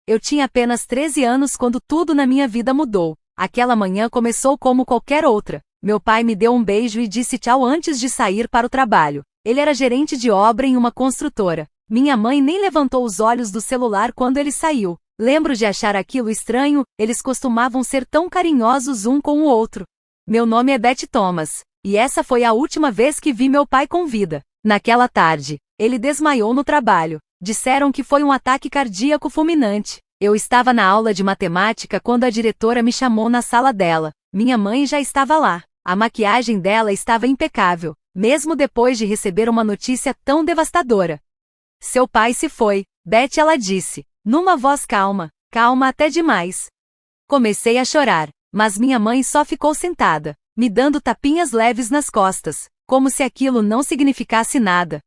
Eu tinha apenas 13 anos quando tudo na minha vida mudou. Aquela manhã começou como qualquer outra. Meu pai me deu um beijo e disse tchau antes de sair para o trabalho. Ele era gerente de obra em uma construtora. Minha mãe nem levantou os olhos do celular quando ele saiu. Lembro de achar aquilo estranho, eles costumavam ser tão carinhosos um com o outro. Meu nome é Beth Thomas, e essa foi a última vez que vi meu pai com vida. Naquela tarde, ele desmaiou no trabalho. Disseram que foi um ataque cardíaco fulminante. Eu estava na aula de matemática quando a diretora me chamou na sala dela. Minha mãe já estava lá. A maquiagem dela estava impecável, mesmo depois de receber uma notícia tão devastadora. Seu pai se foi, Beth, ela disse, numa voz calma, calma até demais. Comecei a chorar, mas minha mãe só ficou sentada, me dando tapinhas leves nas costas, como se aquilo não significasse nada.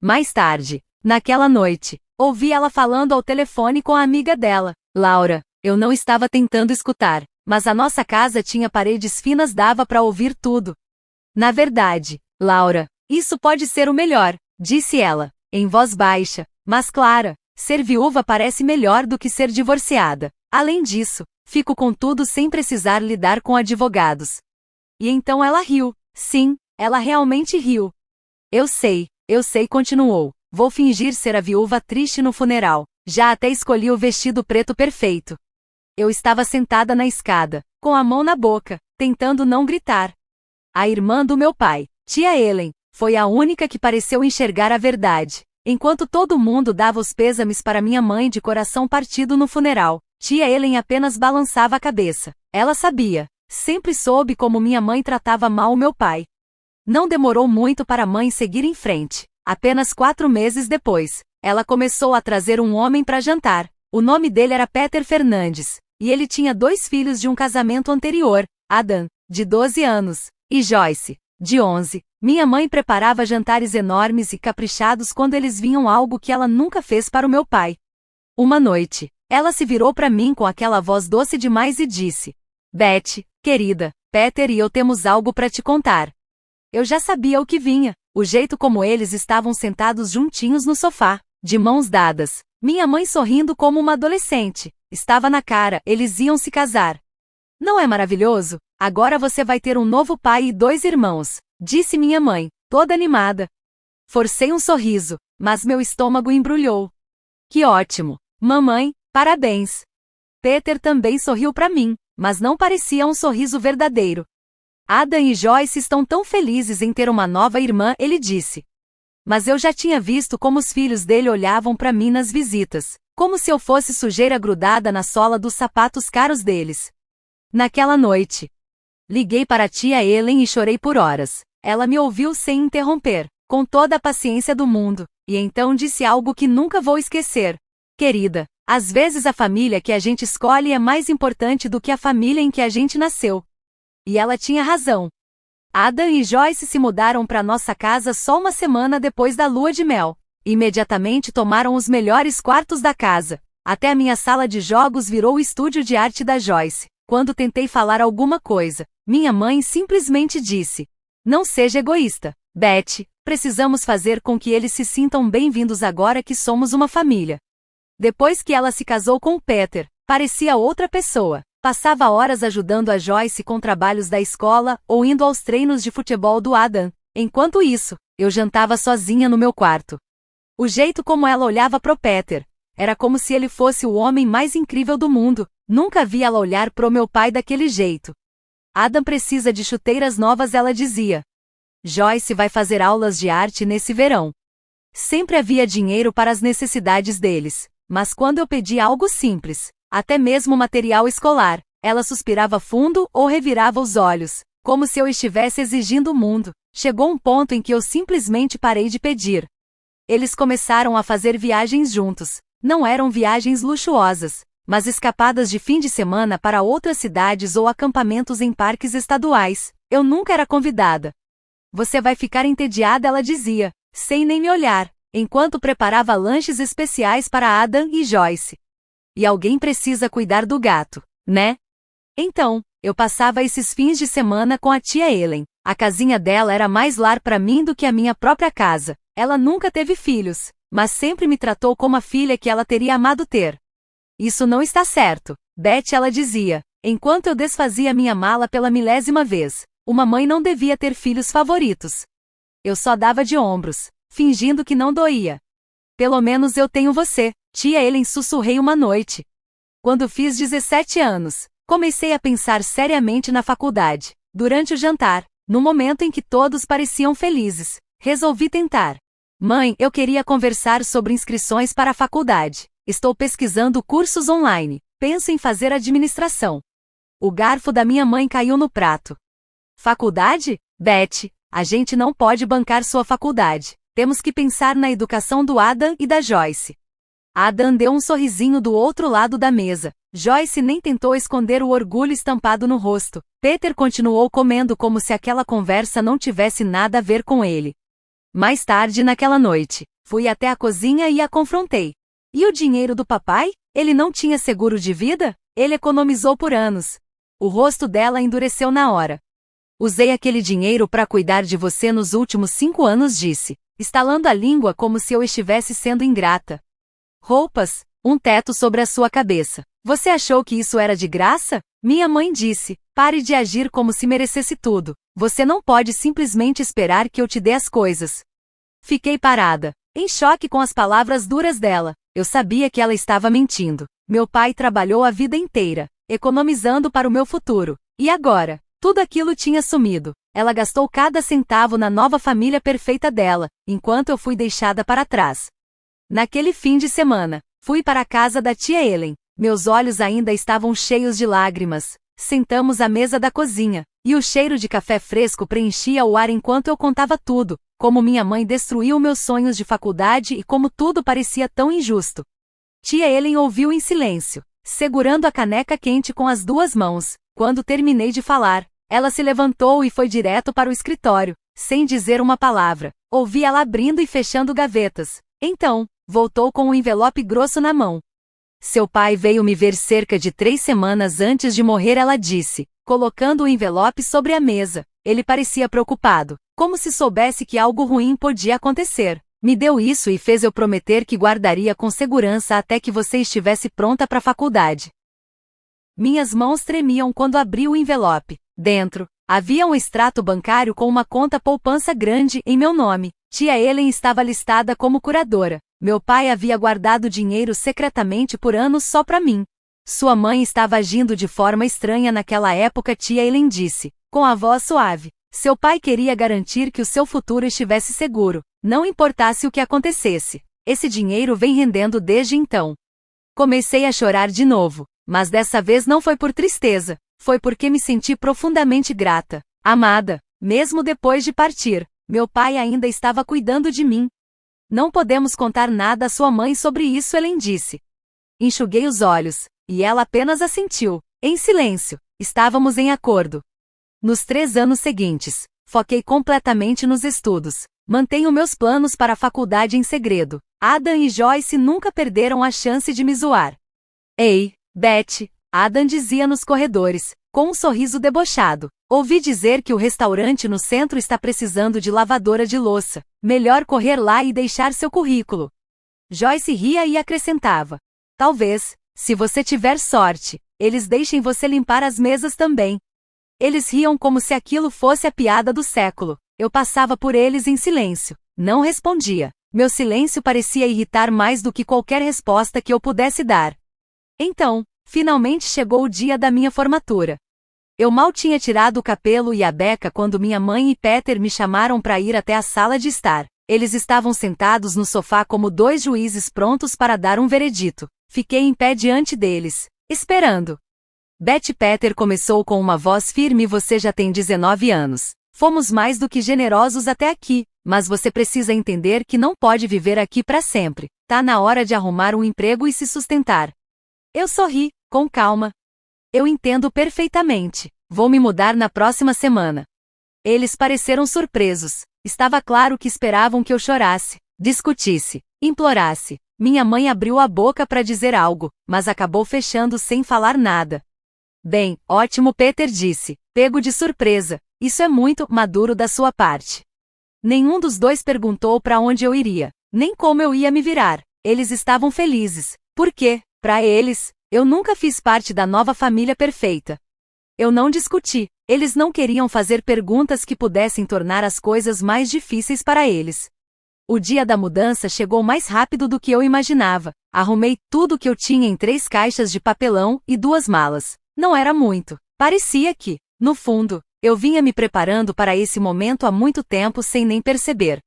Mais tarde, naquela noite, ouvi ela falando ao telefone com a amiga dela, Laura. Eu não estava tentando escutar, mas a nossa casa tinha paredes finas, dava para ouvir tudo. Na verdade, Laura, isso pode ser o melhor, disse ela, em voz baixa, mas clara. Ser viúva parece melhor do que ser divorciada. Além disso, fico com tudo sem precisar lidar com advogados. E então ela riu. Sim, ela realmente riu. Eu sei, continuou. Vou fingir ser a viúva triste no funeral. Já até escolhi o vestido preto perfeito. Eu estava sentada na escada, com a mão na boca, tentando não gritar. A irmã do meu pai, tia Helen, foi a única que pareceu enxergar a verdade. Enquanto todo mundo dava os pêsames para minha mãe de coração partido no funeral, tia Helen apenas balançava a cabeça. Ela sabia, sempre soube como minha mãe tratava mal o meu pai. Não demorou muito para a mãe seguir em frente. Apenas 4 meses depois, ela começou a trazer um homem para jantar. O nome dele era Peter Fernandes, e ele tinha 2 filhos de um casamento anterior, Adam, de 12 anos, e Joyce, de 11. Minha mãe preparava jantares enormes e caprichados quando eles vinham, algo que ela nunca fez para o meu pai. Uma noite, ela se virou para mim com aquela voz doce demais e disse: Beth, querida, Peter e eu temos algo para te contar. Eu já sabia o que vinha, o jeito como eles estavam sentados juntinhos no sofá, de mãos dadas, minha mãe sorrindo como uma adolescente. Estava na cara, eles iam se casar. Não é maravilhoso? Agora você vai ter um novo pai e 2 irmãos, disse minha mãe, toda animada. Forcei um sorriso, mas meu estômago embrulhou. Que ótimo! Mamãe, parabéns! Peter também sorriu para mim, mas não parecia um sorriso verdadeiro. Adam e Joyce estão tão felizes em ter uma nova irmã, ele disse. Mas eu já tinha visto como os filhos dele olhavam para mim nas visitas, como se eu fosse sujeira grudada na sola dos sapatos caros deles. Naquela noite, liguei para a tia Helen e chorei por horas. Ela me ouviu sem interromper, com toda a paciência do mundo, e então disse algo que nunca vou esquecer. Querida, às vezes a família que a gente escolhe é mais importante do que a família em que a gente nasceu. E ela tinha razão. Adam e Joyce se mudaram para nossa casa só uma semana depois da lua de mel. Imediatamente tomaram os melhores quartos da casa. Até a minha sala de jogos virou o estúdio de arte da Joyce. Quando tentei falar alguma coisa, minha mãe simplesmente disse: Não seja egoísta, Beth, precisamos fazer com que eles se sintam bem-vindos agora que somos uma família. Depois que ela se casou com o Peter, parecia outra pessoa. Passava horas ajudando a Joyce com trabalhos da escola ou indo aos treinos de futebol do Adam. Enquanto isso, eu jantava sozinha no meu quarto. O jeito como ela olhava pro Peter era como se ele fosse o homem mais incrível do mundo. Nunca vi ela olhar pro meu pai daquele jeito. Adam precisa de chuteiras novas, ela dizia. Joyce vai fazer aulas de arte nesse verão. Sempre havia dinheiro para as necessidades deles, mas quando eu pedi algo simples, até mesmo material escolar, ela suspirava fundo ou revirava os olhos, como se eu estivesse exigindo o mundo. Chegou um ponto em que eu simplesmente parei de pedir. Eles começaram a fazer viagens juntos. Não eram viagens luxuosas, mas escapadas de fim de semana para outras cidades ou acampamentos em parques estaduais. Eu nunca era convidada. Você vai ficar entediada, ela dizia, sem nem me olhar, enquanto preparava lanches especiais para Adam e Joyce. E alguém precisa cuidar do gato, né? Então, eu passava esses fins de semana com a tia Helen. A casinha dela era mais lar para mim do que a minha própria casa. Ela nunca teve filhos, mas sempre me tratou como a filha que ela teria amado ter. Isso não está certo, Beth, ela dizia, enquanto eu desfazia minha mala pela milésima vez. Uma mãe não devia ter filhos favoritos. Eu só dava de ombros, fingindo que não doía. Pelo menos eu tenho você, tia Ellen, sussurrei uma noite. Quando fiz 17 anos, comecei a pensar seriamente na faculdade. Durante o jantar, no momento em que todos pareciam felizes, resolvi tentar. Mãe, eu queria conversar sobre inscrições para a faculdade. Estou pesquisando cursos online. Penso em fazer administração. O garfo da minha mãe caiu no prato. Faculdade? Beth, a gente não pode bancar sua faculdade. Temos que pensar na educação do Adam e da Joyce. Adam deu um sorrisinho do outro lado da mesa. Joyce nem tentou esconder o orgulho estampado no rosto. Peter continuou comendo como se aquela conversa não tivesse nada a ver com ele. Mais tarde naquela noite, fui até a cozinha e a confrontei. E o dinheiro do papai? Ele não tinha seguro de vida? Ele economizou por anos. O rosto dela endureceu na hora. Usei aquele dinheiro para cuidar de você nos últimos 5 anos, disse, estalando a língua como se eu estivesse sendo ingrata. Roupas, um teto sobre a sua cabeça. Você achou que isso era de graça? Minha mãe disse, pare de agir como se merecesse tudo. Você não pode simplesmente esperar que eu te dê as coisas. Fiquei parada, em choque com as palavras duras dela. Eu sabia que ela estava mentindo. Meu pai trabalhou a vida inteira, economizando para o meu futuro. E agora? Tudo aquilo tinha sumido. Ela gastou cada centavo na nova família perfeita dela, enquanto eu fui deixada para trás. Naquele fim de semana, fui para a casa da tia Ellen. Meus olhos ainda estavam cheios de lágrimas. Sentamos à mesa da cozinha, e o cheiro de café fresco preenchia o ar enquanto eu contava tudo, como minha mãe destruiu meus sonhos de faculdade e como tudo parecia tão injusto. Tia Ellen ouviu em silêncio, segurando a caneca quente com as 2 mãos. Quando terminei de falar, ela se levantou e foi direto para o escritório, sem dizer uma palavra. Ouvi ela abrindo e fechando gavetas. Então, voltou com um envelope grosso na mão. Seu pai veio me ver cerca de 3 semanas antes de morrer, ela disse, colocando o envelope sobre a mesa. Ele parecia preocupado, como se soubesse que algo ruim podia acontecer. Me deu isso e fez eu prometer que guardaria com segurança até que você estivesse pronta para a faculdade. Minhas mãos tremiam quando abri o envelope. Dentro, havia um extrato bancário com uma conta poupança grande em meu nome. Tia Ellen estava listada como curadora. Meu pai havia guardado dinheiro secretamente por anos só para mim. Sua mãe estava agindo de forma estranha naquela época, tia Ellen disse, com a voz suave. Seu pai queria garantir que o seu futuro estivesse seguro, não importasse o que acontecesse. Esse dinheiro vem rendendo desde então. Comecei a chorar de novo, mas dessa vez não foi por tristeza, foi porque me senti profundamente grata. Amada, mesmo depois de partir, meu pai ainda estava cuidando de mim. Não podemos contar nada à sua mãe sobre isso, Ellen disse. Enxuguei os olhos, e ela apenas assentiu, em silêncio. Estávamos em acordo. Nos 3 anos seguintes, foquei completamente nos estudos. Mantenho meus planos para a faculdade em segredo. Adam e Joyce nunca perderam a chance de me zoar. Ei, Beth, Adam dizia nos corredores, com um sorriso debochado. Ouvi dizer que o restaurante no centro está precisando de lavadora de louça. Melhor correr lá e deixar seu currículo. Joyce ria e acrescentava. Talvez, se você tiver sorte, eles deixem você limpar as mesas também. Eles riam como se aquilo fosse a piada do século. Eu passava por eles em silêncio. Não respondia. Meu silêncio parecia irritar mais do que qualquer resposta que eu pudesse dar. Então, finalmente chegou o dia da minha formatura. Eu mal tinha tirado o cabelo e a beca quando minha mãe e Peter me chamaram para ir até a sala de estar. Eles estavam sentados no sofá como 2 juízes prontos para dar um veredito. Fiquei em pé diante deles, esperando. Beth, Peter começou com uma voz firme, você já tem 19 anos. Fomos mais do que generosos até aqui, mas você precisa entender que não pode viver aqui para sempre. Tá na hora de arrumar um emprego e se sustentar. Eu sorri, com calma. Eu entendo perfeitamente. Vou me mudar na próxima semana. Eles pareceram surpresos. Estava claro que esperavam que eu chorasse, discutisse, implorasse. Minha mãe abriu a boca para dizer algo, mas acabou fechando sem falar nada. Bem, ótimo, Peter disse, pego de surpresa. Isso é muito maduro da sua parte. Nenhum dos dois perguntou para onde eu iria, nem como eu ia me virar. Eles estavam felizes. Por quê? Para eles, Eu nunca fiz parte da nova família perfeita. Eu não discuti. Eles não queriam fazer perguntas que pudessem tornar as coisas mais difíceis para eles. O dia da mudança chegou mais rápido do que eu imaginava. Arrumei tudo que eu tinha em 3 caixas de papelão e 2 malas. Não era muito. Parecia que, no fundo, eu vinha me preparando para esse momento há muito tempo sem nem perceber.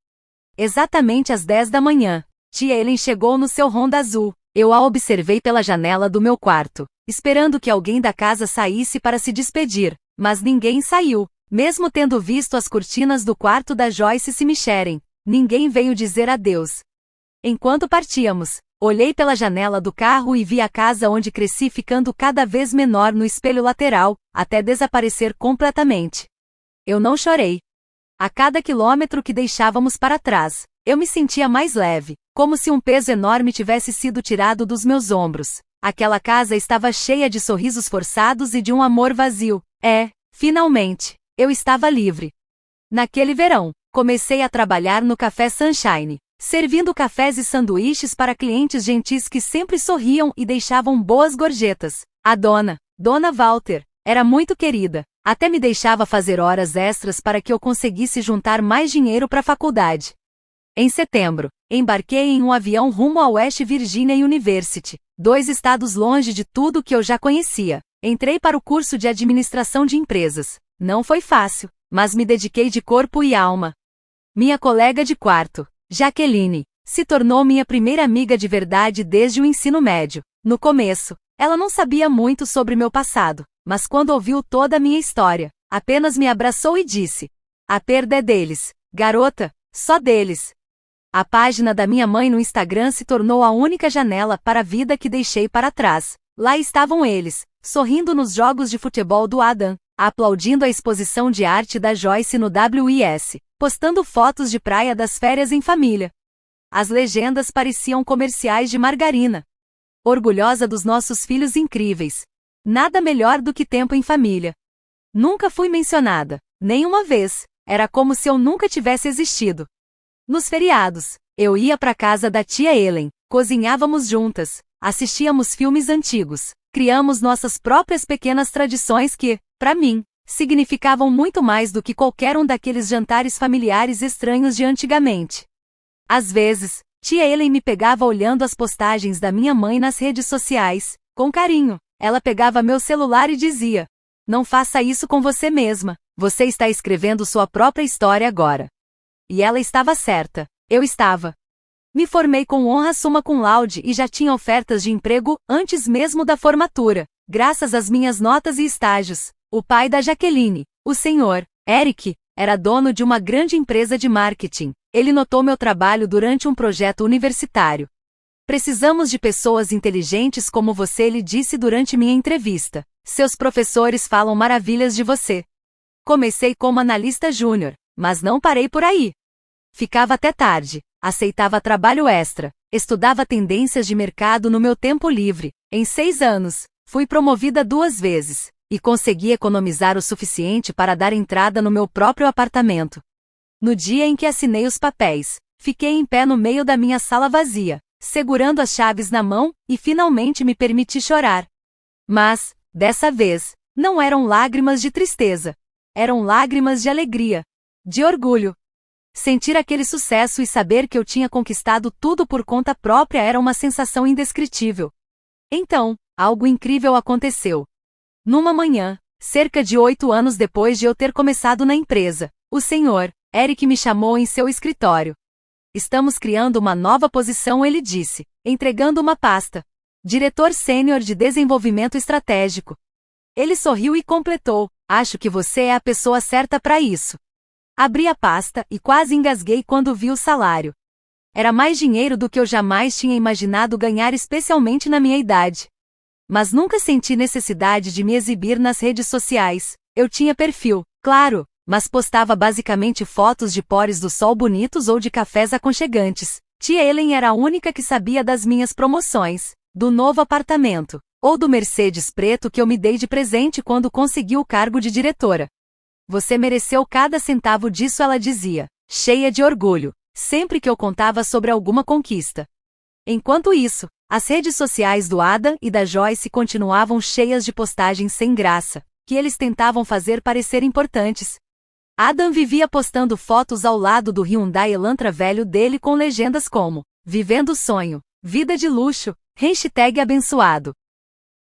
Exatamente às 10 da manhã, tia Ellen chegou no seu Honda azul. Eu a observei pela janela do meu quarto, esperando que alguém da casa saísse para se despedir, mas ninguém saiu. Mesmo tendo visto as cortinas do quarto da Joyce se mexerem, ninguém veio dizer adeus. Enquanto partíamos, olhei pela janela do carro e vi a casa onde cresci ficando cada vez menor no espelho lateral, até desaparecer completamente. Eu não chorei. A cada quilômetro que deixávamos para trás, eu me sentia mais leve, como se um peso enorme tivesse sido tirado dos meus ombros. Aquela casa estava cheia de sorrisos forçados e de um amor vazio. Finalmente, eu estava livre. Naquele verão, comecei a trabalhar no Café Sunshine, servindo cafés e sanduíches para clientes gentis que sempre sorriam e deixavam boas gorjetas. A Dona Walter, era muito querida, até me deixava fazer horas extras para que eu conseguisse juntar mais dinheiro para a faculdade. Em setembro, embarquei em um avião rumo ao West Virginia University, 2 estados longe de tudo que eu já conhecia. Entrei para o curso de administração de empresas. Não foi fácil, mas me dediquei de corpo e alma. Minha colega de quarto, Jaqueline, se tornou minha primeira amiga de verdade desde o ensino médio. No começo, ela não sabia muito sobre meu passado, mas quando ouviu toda a minha história, apenas me abraçou e disse: "A perda é deles, garota, só deles." A página da minha mãe no Instagram se tornou a única janela para a vida que deixei para trás. Lá estavam eles, sorrindo nos jogos de futebol do Adam, aplaudindo a exposição de arte da Joyce no WIS, postando fotos de praia das férias em família. As legendas pareciam comerciais de margarina. Orgulhosa dos nossos filhos incríveis. Nada melhor do que tempo em família. Nunca fui mencionada, nem uma vez. Era como se eu nunca tivesse existido. Nos feriados, eu ia para casa da tia Ellen, cozinhávamos juntas, assistíamos filmes antigos, criamos nossas próprias pequenas tradições que, para mim, significavam muito mais do que qualquer um daqueles jantares familiares estranhos de antigamente. Às vezes, tia Ellen me pegava olhando as postagens da minha mãe nas redes sociais, com carinho. Ela pegava meu celular e dizia: "Não faça isso com você mesma, você está escrevendo sua própria história agora." E ela estava certa, eu estava. Me formei com honra summa cum laude e já tinha ofertas de emprego antes mesmo da formatura, graças às minhas notas e estágios. O pai da Jaqueline, o senhor Eric, era dono de uma grande empresa de marketing. Ele notou meu trabalho durante um projeto universitário. "Precisamos de pessoas inteligentes como você", ele disse durante minha entrevista. "Seus professores falam maravilhas de você." Comecei como analista júnior, mas não parei por aí. Ficava até tarde, aceitava trabalho extra, estudava tendências de mercado no meu tempo livre. Em 6 anos, fui promovida 2 vezes, e consegui economizar o suficiente para dar entrada no meu próprio apartamento. No dia em que assinei os papéis, fiquei em pé no meio da minha sala vazia, segurando as chaves na mão, e finalmente me permiti chorar. Mas, dessa vez, não eram lágrimas de tristeza. Eram lágrimas de alegria, de orgulho. Sentir aquele sucesso e saber que eu tinha conquistado tudo por conta própria era uma sensação indescritível. Então, algo incrível aconteceu. Numa manhã, cerca de 8 anos depois de eu ter começado na empresa, o senhor Eric me chamou em seu escritório. "Estamos criando uma nova posição", ele disse, entregando uma pasta. "Diretor Sênior de Desenvolvimento Estratégico." Ele sorriu e completou: "Acho que você é a pessoa certa para isso." Abri a pasta e quase engasguei quando vi o salário. Era mais dinheiro do que eu jamais tinha imaginado ganhar, especialmente na minha idade. Mas nunca senti necessidade de me exibir nas redes sociais. Eu tinha perfil, claro, mas postava basicamente fotos de pôres do sol bonitos ou de cafés aconchegantes. Tia Ellen era a única que sabia das minhas promoções, do novo apartamento, ou do Mercedes preto que eu me dei de presente quando consegui o cargo de diretora. "Você mereceu cada centavo disso", ela dizia, cheia de orgulho, sempre que eu contava sobre alguma conquista. Enquanto isso, As redes sociais do Adam e da Joyce continuavam cheias de postagens sem graça, que eles tentavam fazer parecer importantes. Adam vivia postando fotos ao lado do Hyundai Elantra velho dele com legendas como "Vivendo o sonho", "Vida de luxo", #abençoado.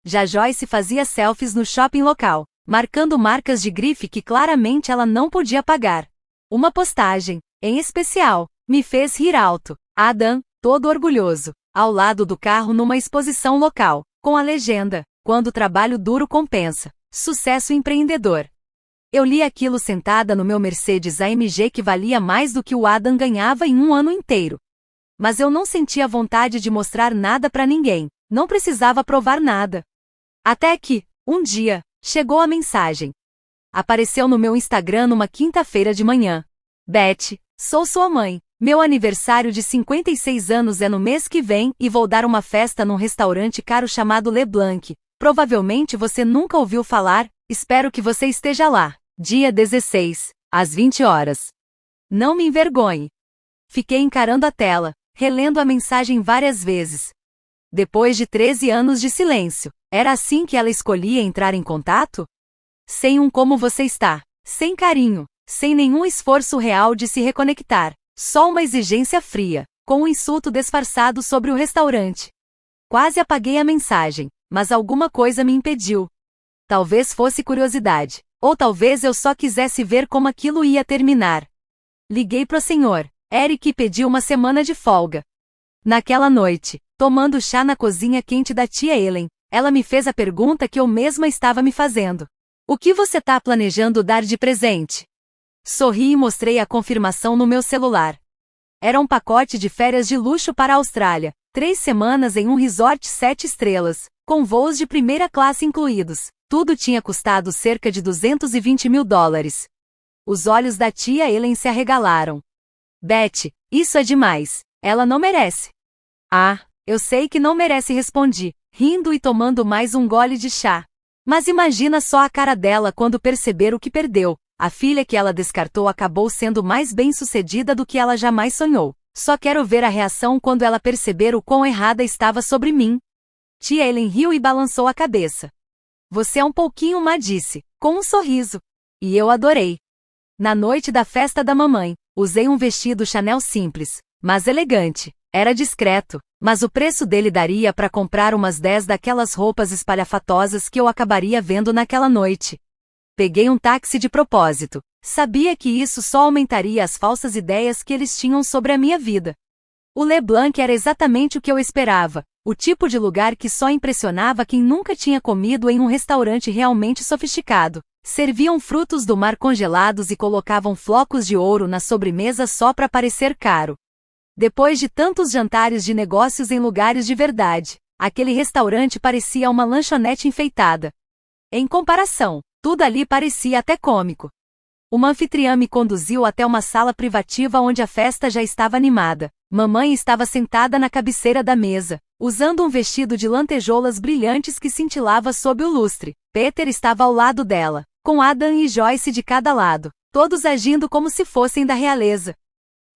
Já Joyce fazia selfies no shopping local, marcando marcas de grife que claramente ela não podia pagar. Uma postagem, em especial, me fez rir alto. Adam, todo orgulhoso, ao lado do carro numa exposição local, com a legenda: "Quando o trabalho duro compensa, sucesso empreendedor". Eu li aquilo sentada no meu Mercedes AMG que valia mais do que o Adam ganhava em um ano inteiro. Mas eu não sentia vontade de mostrar nada pra ninguém, não precisava provar nada. Até que, um dia, chegou a mensagem. Apareceu no meu Instagram numa quinta-feira de manhã. "Beth, sou sua mãe. Meu aniversário de 56 anos é no mês que vem e vou dar uma festa num restaurante caro chamado LeBlanc. Provavelmente você nunca ouviu falar, espero que você esteja lá. Dia 16, às 20 horas. Não me envergonhe." Fiquei encarando a tela, relendo a mensagem várias vezes. Depois de 13 anos de silêncio, era assim que ela escolhia entrar em contato? Sem um "como você está", sem carinho, sem nenhum esforço real de se reconectar, só uma exigência fria, com um insulto disfarçado sobre o restaurante. Quase apaguei a mensagem, mas alguma coisa me impediu. Talvez fosse curiosidade, ou talvez eu só quisesse ver como aquilo ia terminar. Liguei pro Sr. Eric e pedi uma semana de folga. Naquela noite, tomando chá na cozinha quente da tia Ellen, ela me fez a pergunta que eu mesma estava me fazendo: "O que você tá planejando dar de presente?" Sorri e mostrei a confirmação no meu celular. Era um pacote de férias de luxo para a Austrália, 3 semanas em um resort 7 estrelas, com voos de primeira classe incluídos. Tudo tinha custado cerca de $220.000. Os olhos da tia Ellen se arregalaram. "Beth, isso é demais. Ela não merece." "Ah, eu sei que não merece", respondi, rindo e tomando mais um gole de chá. Mas imagina só a cara dela quando perceber o que perdeu. A filha que ela descartou acabou sendo mais bem-sucedida do que ela jamais sonhou. Só quero ver a reação quando ela perceber o quão errada estava sobre mim. Tia Ellen riu e balançou a cabeça. "Você é um pouquinho má", disse, com um sorriso. E eu adorei. Na noite da festa da mamãe, usei um vestido Chanel simples, mas elegante. Era discreto, mas o preço dele daria para comprar umas 10 daquelas roupas espalhafatosas que eu acabaria vendo naquela noite. Peguei um táxi de propósito. Sabia que isso só aumentaria as falsas ideias que eles tinham sobre a minha vida. O LeBlanc era exatamente o que eu esperava, o tipo de lugar que só impressionava quem nunca tinha comido em um restaurante realmente sofisticado. Serviam frutos do mar congelados e colocavam flocos de ouro na sobremesa só para parecer caro. Depois de tantos jantares de negócios em lugares de verdade, aquele restaurante parecia uma lanchonete enfeitada. Em comparação, tudo ali parecia até cômico. Uma anfitriã me conduziu até uma sala privativa onde a festa já estava animada. Mamãe estava sentada na cabeceira da mesa, usando um vestido de lantejoulas brilhantes que cintilava sob o lustre. Peter estava ao lado dela, com Adam e Joyce de cada lado, todos agindo como se fossem da realeza.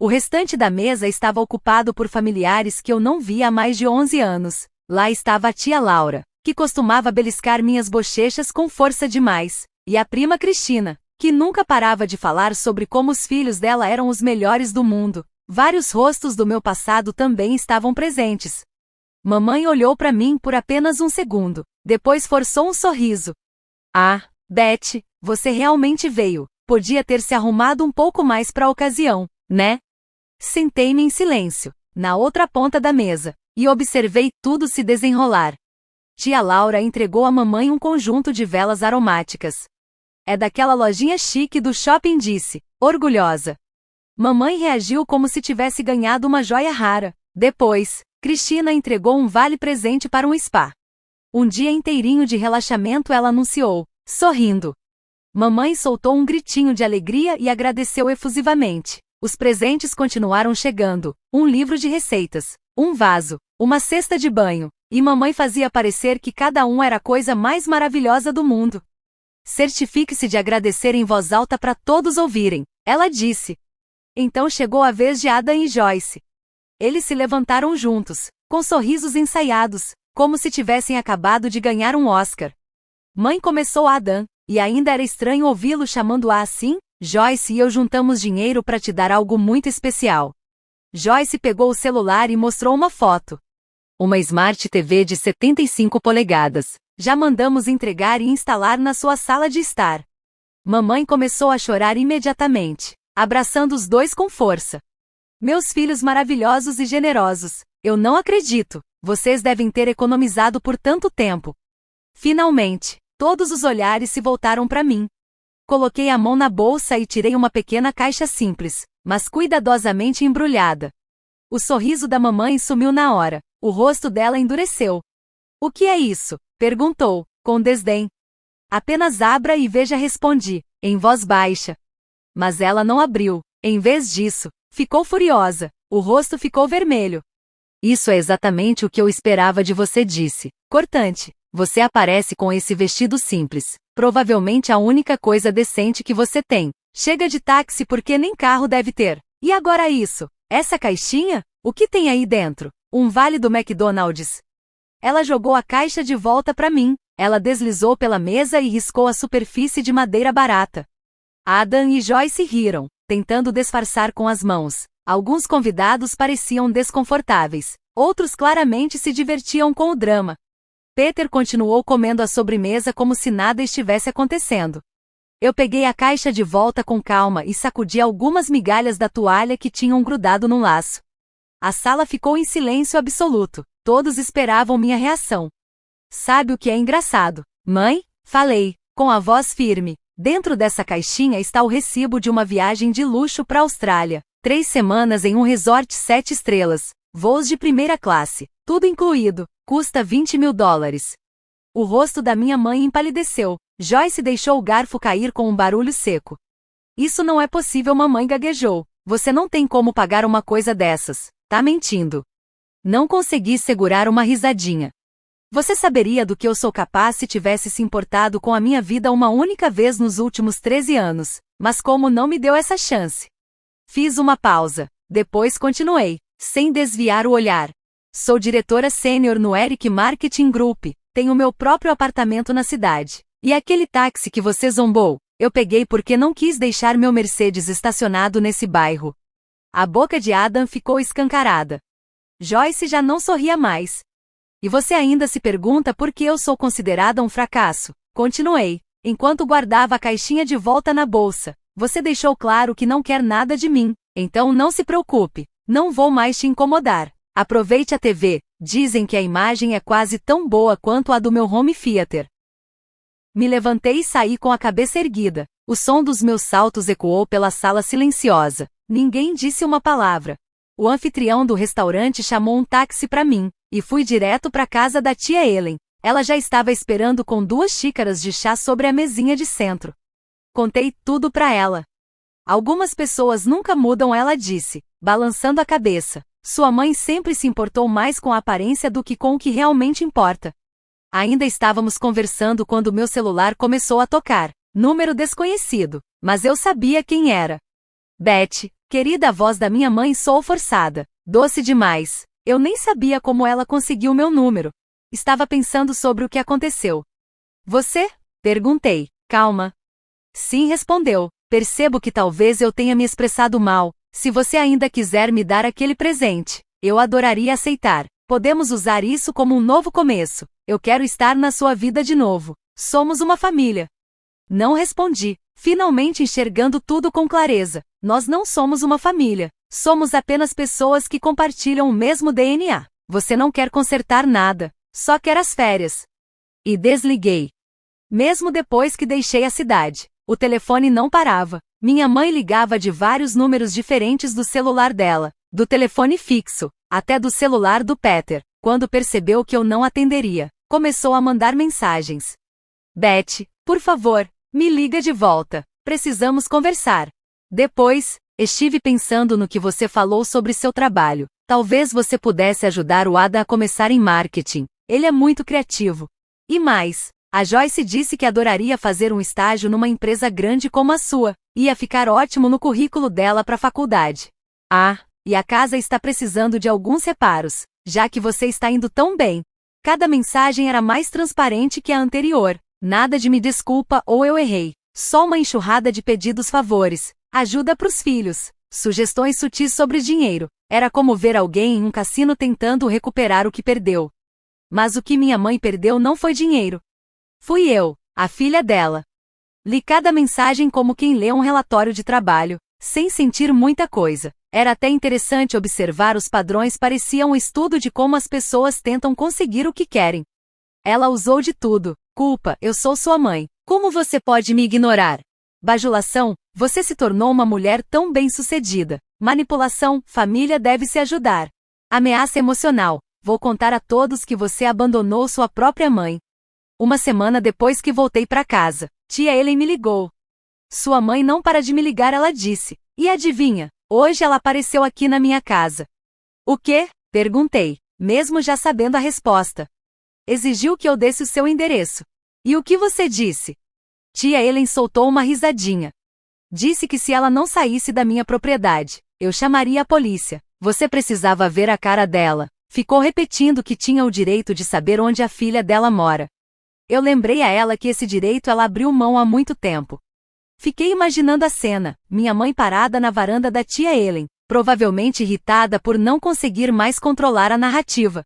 O restante da mesa estava ocupado por familiares que eu não via há mais de 11 anos. Lá estava a tia Laura, que costumava beliscar minhas bochechas com força demais, e a prima Cristina, que nunca parava de falar sobre como os filhos dela eram os melhores do mundo. Vários rostos do meu passado também estavam presentes. Mamãe olhou para mim por apenas um segundo, depois forçou um sorriso. "Ah, Beth, você realmente veio. Podia ter se arrumado um pouco mais para a ocasião, né?" Sentei-me em silêncio, na outra ponta da mesa, e observei tudo se desenrolar. Tia Laura entregou a mamãe um conjunto de velas aromáticas. "É daquela lojinha chique do shopping", disse, orgulhosa. Mamãe reagiu como se tivesse ganhado uma joia rara. Depois, Cristina entregou um vale-presente para um spa. Um dia inteirinho de relaxamento, ela anunciou, sorrindo. Mamãe soltou um gritinho de alegria e agradeceu efusivamente. Os presentes continuaram chegando, um livro de receitas, um vaso, uma cesta de banho, e mamãe fazia parecer que cada um era a coisa mais maravilhosa do mundo. "Certifique-se de agradecer em voz alta para todos ouvirem", ela disse. Então chegou a vez de Adam e Joyce. Eles se levantaram juntos, com sorrisos ensaiados, como se tivessem acabado de ganhar um Oscar. Mãe, começou Adam, e ainda era estranho ouvi-lo chamando-a assim. Joyce e eu juntamos dinheiro para te dar algo muito especial. Joyce pegou o celular e mostrou uma foto. Uma Smart TV de 75 polegadas. Já mandamos entregar e instalar na sua sala de estar. Mamãe começou a chorar imediatamente, abraçando os dois com força. Meus filhos maravilhosos e generosos, eu não acredito, vocês devem ter economizado por tanto tempo. Finalmente, todos os olhares se voltaram para mim. Coloquei a mão na bolsa e tirei uma pequena caixa simples, mas cuidadosamente embrulhada. O sorriso da mamãe sumiu na hora, o rosto dela endureceu. O que é isso? Perguntou, com desdém. Apenas abra e veja, respondi, em voz baixa. Mas ela não abriu. Em vez disso, ficou furiosa. O rosto ficou vermelho. Isso é exatamente o que eu esperava de você, disse, cortante. Você aparece com esse vestido simples. Provavelmente a única coisa decente que você tem. Chega de táxi porque nem carro deve ter. E agora isso? Essa caixinha? O que tem aí dentro? Um vale do McDonald's. Ela jogou a caixa de volta para mim. Ela deslizou pela mesa e riscou a superfície de madeira barata. Adam e Joyce riram, tentando disfarçar com as mãos. Alguns convidados pareciam desconfortáveis. Outros claramente se divertiam com o drama. Peter continuou comendo a sobremesa como se nada estivesse acontecendo. Eu peguei a caixa de volta com calma e sacudi algumas migalhas da toalha que tinham grudado no laço. A sala ficou em silêncio absoluto. Todos esperavam minha reação. Sabe o que é engraçado, mãe? Falei, com a voz firme. Dentro dessa caixinha está o recibo de uma viagem de luxo para a Austrália. 3 semanas em um resort 7 estrelas. Voos de primeira classe. Tudo incluído. Custa $20.000. O rosto da minha mãe empalideceu. Joyce deixou o garfo cair com um barulho seco. Isso não é possível, mamãe gaguejou. Você não tem como pagar uma coisa dessas. Tá mentindo. Não consegui segurar uma risadinha. Você saberia do que eu sou capaz se tivesse se importado com a minha vida uma única vez nos últimos 13 anos, mas como não me deu essa chance. Fiz uma pausa. Depois continuei, sem desviar o olhar. Sou diretora sênior no Eric Marketing Group, tenho meu próprio apartamento na cidade. E aquele táxi que você zombou, eu peguei porque não quis deixar meu Mercedes estacionado nesse bairro. A boca de Adam ficou escancarada. Joyce já não sorria mais. E você ainda se pergunta por que eu sou considerada um fracasso? Continuei, enquanto guardava a caixinha de volta na bolsa. Você deixou claro que não quer nada de mim, então não se preocupe, não vou mais te incomodar. Aproveite a TV, dizem que a imagem é quase tão boa quanto a do meu home theater. Me levantei e saí com a cabeça erguida. O som dos meus saltos ecoou pela sala silenciosa. Ninguém disse uma palavra. O anfitrião do restaurante chamou um táxi para mim, e fui direto para a casa da tia Ellen. Ela já estava esperando com 2 xícaras de chá sobre a mesinha de centro. Contei tudo para ela. Algumas pessoas nunca mudam, ela disse, balançando a cabeça. Sua mãe sempre se importou mais com a aparência do que com o que realmente importa. Ainda estávamos conversando quando meu celular começou a tocar. Número desconhecido, mas eu sabia quem era. Beth, querida voz da minha mãe, sou forçada. Doce demais. Eu nem sabia como ela conseguiu meu número. Estava pensando sobre o que aconteceu. Você? Perguntei. Calma. Sim, respondeu. Percebo que talvez eu tenha me expressado mal. Se você ainda quiser me dar aquele presente, eu adoraria aceitar. Podemos usar isso como um novo começo. Eu quero estar na sua vida de novo. Somos uma família. Não respondi, finalmente enxergando tudo com clareza. Nós não somos uma família. Somos apenas pessoas que compartilham o mesmo DNA. Você não quer consertar nada, só quer as férias. E desliguei. Mesmo depois que deixei a cidade, o telefone não parava. Minha mãe ligava de vários números diferentes do celular dela, do telefone fixo, até do celular do Peter. Quando percebeu que eu não atenderia, começou a mandar mensagens. Beth, por favor, me liga de volta. Precisamos conversar. Depois, estive pensando no que você falou sobre seu trabalho. Talvez você pudesse ajudar o Adam a começar em marketing. Ele é muito criativo. E mais, a Joyce disse que adoraria fazer um estágio numa empresa grande como a sua. Ia ficar ótimo no currículo dela para a faculdade. Ah, e a casa está precisando de alguns reparos. já que você está indo tão bem. Cada mensagem era mais transparente que a anterior. Nada de me desculpa ou eu errei. Só uma enxurrada de pedidos favores. Ajuda pros filhos. Sugestões sutis sobre dinheiro. Era como ver alguém em um cassino tentando recuperar o que perdeu. Mas o que minha mãe perdeu não foi dinheiro. Fui eu, a filha dela. Li cada mensagem como quem lê um relatório de trabalho, sem sentir muita coisa. Era até interessante observar os padrões, parecia um estudo de como as pessoas tentam conseguir o que querem. Ela usou de tudo. Culpa, eu sou sua mãe. Como você pode me ignorar? Bajulação, você se tornou uma mulher tão bem-sucedida. Manipulação, família deve se ajudar. Ameaça emocional, vou contar a todos que você abandonou sua própria mãe. Uma semana depois que voltei para casa, tia Ellen me ligou. Sua mãe não para de me ligar, ela disse. E adivinha, hoje ela apareceu aqui na minha casa. O quê? Perguntei, mesmo já sabendo a resposta. Exigiu que eu desse o seu endereço. E o que você disse? Tia Ellen soltou uma risadinha. Disse que se ela não saísse da minha propriedade, eu chamaria a polícia. Você precisava ver a cara dela. Ficou repetindo que tinha o direito de saber onde a filha dela mora. Eu lembrei a ela que esse direito ela abriu mão há muito tempo. Fiquei imaginando a cena, minha mãe parada na varanda da tia Ellen, provavelmente irritada por não conseguir mais controlar a narrativa.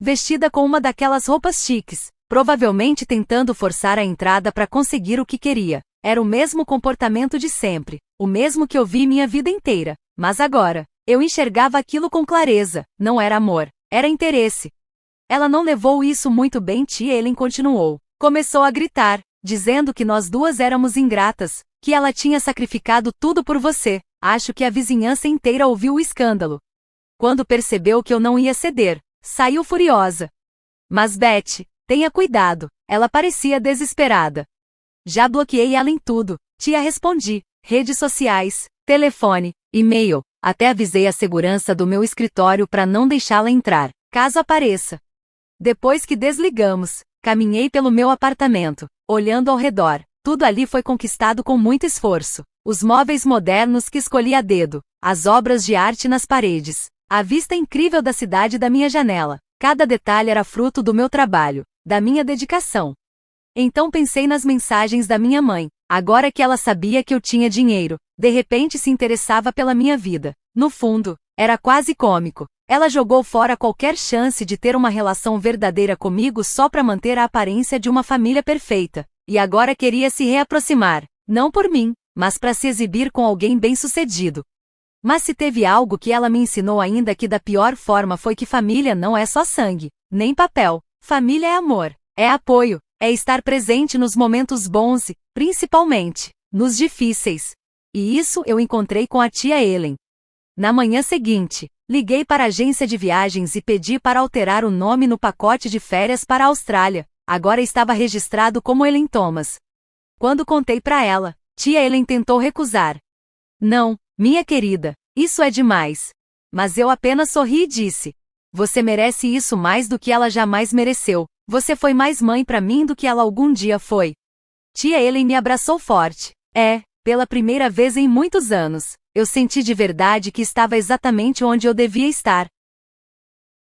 Vestida com uma daquelas roupas chiques, provavelmente tentando forçar a entrada para conseguir o que queria. Era o mesmo comportamento de sempre, o mesmo que eu vi minha vida inteira, mas agora, eu enxergava aquilo com clareza, não era amor, era interesse. Ela não levou isso muito bem, tia Ellen continuou. Começou a gritar, dizendo que nós duas éramos ingratas, que ela tinha sacrificado tudo por você. Acho que a vizinhança inteira ouviu o escândalo. Quando percebeu que eu não ia ceder, saiu furiosa. Mas Beth, tenha cuidado, ela parecia desesperada. Já bloqueei ela em tudo, tia, respondi. Redes sociais, telefone, e-mail, até avisei a segurança do meu escritório para não deixá-la entrar, caso apareça. Depois que desligamos, caminhei pelo meu apartamento, olhando ao redor. Tudo ali foi conquistado com muito esforço. Os móveis modernos que escolhi a dedo, as obras de arte nas paredes, a vista incrível da cidade da minha janela. Cada detalhe era fruto do meu trabalho, da minha dedicação. Então pensei nas mensagens da minha mãe. Agora que ela sabia que eu tinha dinheiro, de repente se interessava pela minha vida. No fundo, era quase cômico. Ela jogou fora qualquer chance de ter uma relação verdadeira comigo só para manter a aparência de uma família perfeita. E agora queria se reaproximar, não por mim, mas para se exibir com alguém bem-sucedido. Mas se teve algo que ela me ensinou ainda que da pior forma foi que família não é só sangue, nem papel. Família é amor, é apoio, é estar presente nos momentos bons e, principalmente, nos difíceis. E isso eu encontrei com a tia Ellen. Na manhã seguinte, liguei para a agência de viagens e pedi para alterar o nome no pacote de férias para a Austrália. Agora estava registrado como Ellen Thomas. Quando contei para ela, tia Ellen tentou recusar. Não, minha querida, isso é demais. Mas eu apenas sorri e disse: você merece isso mais do que ela jamais mereceu. Você foi mais mãe para mim do que ela algum dia foi. Tia Ellen me abraçou forte. Pela primeira vez em muitos anos, eu senti de verdade que estava exatamente onde eu devia estar.